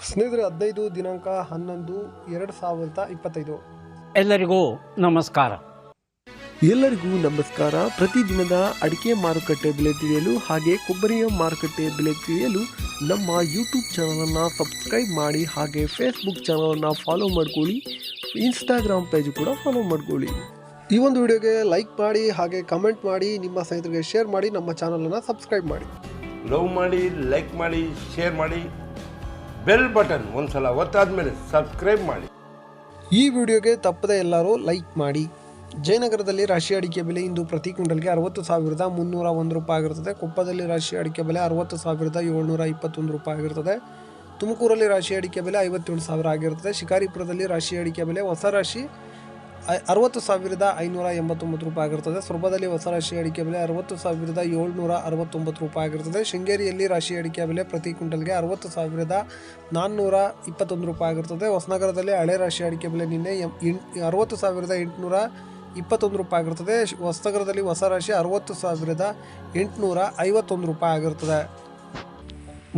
ಸ್ನೇಹಿತರೆ 15 ದಿನಾಂಕ 11/2025 ಎಲ್ಲರಿಗೂ ನಮಸ್ಕಾರ. ಪ್ರತಿದಿನದ ಅಡಿಕೆ ಮಾರುಕಟ್ಟೆ ಬೆಲೆ ತಿಳಿಯಲು ಹಾಗೆ ಕೊಬ್ಬರಿಯ ಮಾರುಕಟ್ಟೆ ಬೆಲೆ ತಿಳಿಯಲು ನಮ್ಮ ಯೂಟ್ಯೂಬ್ ಚಾನಲನ್ನು ಸಬ್ಸ್ಕ್ರೈಬ್ ಮಾಡಿ, ಹಾಗೆ ಫೇಸ್ಬುಕ್ ಚಾನಲನ್ನು ಫಾಲೋ ಮಾಡ್ಕೊಳ್ಳಿ, ಇನ್ಸ್ಟಾಗ್ರಾಮ್ ಪೇಜ್ ಕೂಡ ಫಾಲೋ ಮಾಡ್ಕೊಳ್ಳಿ. ಈ ಒಂದು ವಿಡಿಯೋಗೆ ಲೈಕ್ ಮಾಡಿ, ಹಾಗೆ ಕಮೆಂಟ್ ಮಾಡಿ, ನಿಮ್ಮ ಸ್ನೇಹಿತರಿಗೆ ಶೇರ್ ಮಾಡಿ, ನಮ್ಮ ಚಾನಲನ್ನು ಸಬ್ಸ್ಕ್ರೈಬ್ ಮಾಡಿ. ಲವ್ ಮಾಡಿ, ಲೈಕ್ ಮಾಡಿ, ಶೇರ್ ಮಾಡಿ, ಬೆಲ್ ಬಟನ್ ಒಂದ್ಸಲ ಒತ್ತಾದ್ಮೇಲೆ ಸಬ್ಸ್ಕ್ರೈಬ್ ಮಾಡಿ. ಈ ವಿಡಿಯೋಗೆ ತಪ್ಪದೆ ಎಲ್ಲರೂ ಲೈಕ್ ಮಾಡಿ. ಜಯನಗರದಲ್ಲಿ ರಾಶಿ ಅಡಿಕೆ ಬೆಲೆ ಇಂದು ಪ್ರತಿ ಕ್ವಿಂಟಲ್ಗೆ 60,301 ರೂಪಾಯಿ ಆಗಿರುತ್ತದೆ. ಕೊಪ್ಪದಲ್ಲಿ ರಾಶಿ ಅಡಿಕೆ ಬೆಲೆ 60,721 ರೂಪಾಯಿ ಆಗಿರುತ್ತದೆ. ತುಮಕೂರಲ್ಲಿ ರಾಶಿ ಅಡಿಕೆ ಬೆಲೆ 57,000 ಆಗಿರುತ್ತದೆ. ಶಿಕಾರಿಪುರದಲ್ಲಿ ರಾಶಿ ಅಡಿಕೆ ಬೆಲೆ ಹೊಸ ರಾಶಿ 60,589 ರೂಪಾಯಿ ಆಗಿರುತ್ತದೆ. ಸೊರಬದಲ್ಲಿ ಹೊಸ ರಾಶಿ ಅಡಿಕೆ ಬೆಲೆ 60,769 ರೂಪಾಯಿ ಆಗಿರುತ್ತದೆ. ಶೃಂಗೇರಿಯಲ್ಲಿ ರಾಶಿ ಅಡಿಕೆ ಬೆಲೆ ಪ್ರತಿ ಕ್ವಿಂಟಲ್ಗೆ 60,421 ರೂಪಾಯಿ ಆಗಿರುತ್ತದೆ. ಹೊಸನಗರದಲ್ಲಿ ಹಳೆ ರಾಶಿ ಅಡಿಕೆ ಬೆಲೆ ನಿನ್ನೆ 60,821 ರೂಪಾಯಿ ಆಗಿರುತ್ತದೆ. ಹೊಸನಗರದಲ್ಲಿ ಹೊಸ ರಾಶಿ 60,851 ರೂಪಾಯಿ ಆಗಿರುತ್ತದೆ.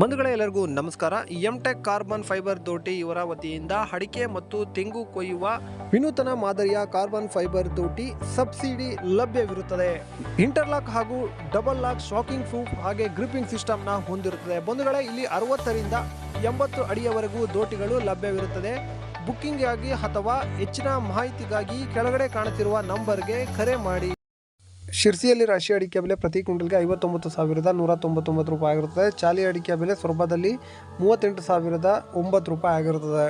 ಬಂಧುಗಳೇ, ಎಲ್ಲರಿಗೂ ನಮಸ್ಕಾರ. ಎಂಟೆಕ್ ಕಾರ್ಬನ್ ಫೈಬರ್ ದೋಟಿ ಇವರ ವತಿಯಿಂದ ಅಡಿಕೆ ಮತ್ತು ತೆಂಗು ಕೊಯ್ಯುವ ವಿನೂತನ ಮಾದರಿಯ ಕಾರ್ಬನ್ ಫೈಬರ್ ದೋಟಿ ಸಬ್ಸಿಡಿ ಲಭ್ಯವಿರುತ್ತದೆ. ಇಂಟರ್ಲಾಕ್ ಹಾಗೂ ಡಬಲ್ ಲಾಕ್ ಶಾಕಿಂಗ್ ಪ್ರೂಫ್ ಹಾಗೆ ಗ್ರಿಪ್ಪಿಂಗ್ ಸಿಸ್ಟಮ್ನ ಹೊಂದಿರುತ್ತದೆ. ಬಂಧುಗಳೇ, ಇಲ್ಲಿ 60ರಿಂದ 80 ಅಡಿಯವರೆಗೂ ದೋಟಿಗಳು ಲಭ್ಯವಿರುತ್ತದೆ. ಬುಕ್ಕಿಂಗ್ ಆಗಿ ಅಥವಾ ಹೆಚ್ಚಿನ ಮಾಹಿತಿಗಾಗಿ ಕೆಳಗಡೆ ಕಾಣುತ್ತಿರುವ ನಂಬರ್ಗೆ ಕರೆ ಮಾಡಿ. ಶಿರ್ಸಿಯಲ್ಲಿ ರಾಶಿ ಅಡಿಕೆ ಬೆಲೆ ಪ್ರತಿ ಕ್ವಿಂಟಲ್ಗೆ 59,199 ರೂಪಾಯಿ ಆಗಿರುತ್ತದೆ. ಚಾಲಿ ಅಡಿಕೆ ಬೆಲೆ ಸೊರಬದಲ್ಲಿ 38,009 ರೂಪಾಯಿ ಆಗಿರುತ್ತದೆ.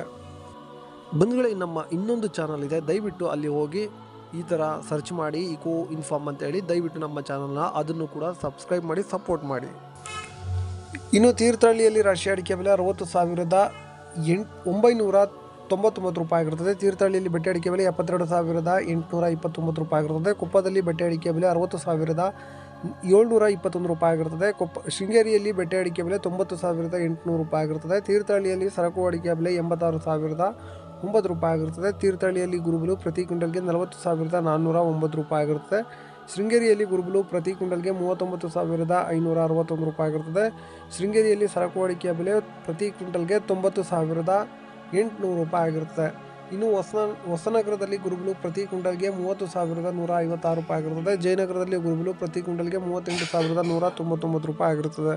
ಬಂಧುಗಳೇ, ನಮ್ಮ ಇನ್ನೊಂದು ಚಾನಲ್ ಇದೆ, ದಯವಿಟ್ಟು ಅಲ್ಲಿ ಹೋಗಿ ಈ ಥರ ಸರ್ಚ್ ಮಾಡಿ ಇಕೋ ಇನ್ಫಾರ್ಮ್ ಅಂತ ಹೇಳಿ ದಯವಿಟ್ಟು ನಮ್ಮ ಚಾನಲ್ನ ಅದನ್ನು ಕೂಡ ಸಬ್ಸ್ಕ್ರೈಬ್ ಮಾಡಿ, ಸಪೋರ್ಟ್ ಮಾಡಿ. ಇನ್ನು ತೀರ್ಥಹಳ್ಳಿಯಲ್ಲಿ ರಾಶಿ ಅಡಿಕೆ ಬೆಲೆ 60,999 ರೂಪಾಯಿ ಆಗಿರುತ್ತದೆ. ತೀರ್ಥಹಳ್ಳಿಯಲ್ಲಿ ಬೆಟ್ಟೆ ಅಡಿಕೆ ಬೆಲೆ 72,829 ರೂಪಾಯಿ ಆಗಿರುತ್ತದೆ. ಕೊಪ್ಪದಲ್ಲಿ ಬೆಟ್ಟೆ ಅಡಿಕೆ ಬೆಲೆ 60,721 ರೂಪಾಯಿ ಆಗಿರುತ್ತದೆ. ಶೃಂಗೇರಿಯಲ್ಲಿ ಬೆಟ್ಟೆ ಅಡಿಕೆ ಬೆಲೆ 90,800 ರೂಪಾಯಿ ಆಗಿರುತ್ತದೆ. ತೀರ್ಥಹಳ್ಳಿಯಲ್ಲಿ ಸರಕು ಅಡಿಕೆ ಬೆಲೆ 86,009 ರೂಪಾಯಿ ಆಗಿರುತ್ತದೆ. ತೀರ್ಥಹಳ್ಳಿಯಲ್ಲಿ ಗುರುಬಲು ಪ್ರತಿ ಕ್ವಿಂಟಲ್ಗೆ 40,409 ರೂಪಾಯಿ ಆಗಿರುತ್ತದೆ. ಶೃಂಗೇರಿಯಲ್ಲಿ ಗುರುಬಲು ಪ್ರತಿ ಕ್ವಿಂಟಲ್ಗೆ 39,561 ರೂಪಾಯಿ ಆಗಿರುತ್ತದೆ. ಶೃಂಗೇರಿಯಲ್ಲಿ ಸರಕು ಅಡಿಕೆಯ ಬೆಲೆ ಪ್ರತಿ ಕ್ವಿಂಟಲ್ಗೆ 90,800 ರೂಪಾಯಿ ಆಗಿರುತ್ತದೆ. ಇನ್ನು ಹೊಸನಗರದಲ್ಲಿ ಗುರುಬಲು ಪ್ರತಿ ಕ್ವಿಂಟಲ್ಗೆ 30,156 ರೂಪಾಯಿ ಆಗಿರುತ್ತದೆ. ಜಯನಗರದಲ್ಲಿ ಗುರುಬಲು ಪ್ರತಿ ಕ್ವಿಂಟಲ್ಗೆ 38,199 ರೂಪಾಯಿ ಆಗಿರುತ್ತದೆ.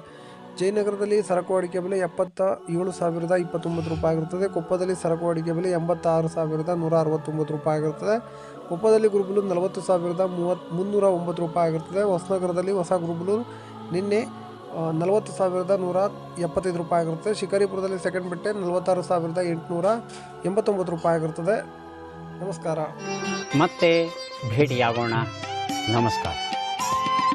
ಜಯನಗರದಲ್ಲಿ ಸರಕು ಅಡಿಕೆ ಬೆಲೆ 77,029 ರೂಪಾಯಿ ಆಗಿರುತ್ತದೆ. ಕೊಪ್ಪದಲ್ಲಿ ಸರಕು ಅಡಿಕೆ ಬೆಲೆ 86,169 ರೂಪಾಯಿ ಆಗಿರುತ್ತದೆ. ಕೊಪ್ಪದಲ್ಲಿ ಗುರುಬಲು 40,309 ರೂಪಾಯಿ ಆಗಿರುತ್ತದೆ. ಹೊಸನಗರದಲ್ಲಿ ಹೊಸ ಗುರುಬಲು ನಿನ್ನೆ 40,175 ರೂಪಾಯಿ ಆಗಿರುತ್ತೆ. ಶಿಕಾರಿಪುರದಲ್ಲಿ ಸೆಕೆಂಡ್ ಬೆಟ್ಟೆ 46,889 ರೂಪಾಯಿ ಆಗಿರುತ್ತದೆ. ನಮಸ್ಕಾರ. ಮತ್ತೆ ಭೇಟಿಯಾಗೋಣ. ನಮಸ್ಕಾರ.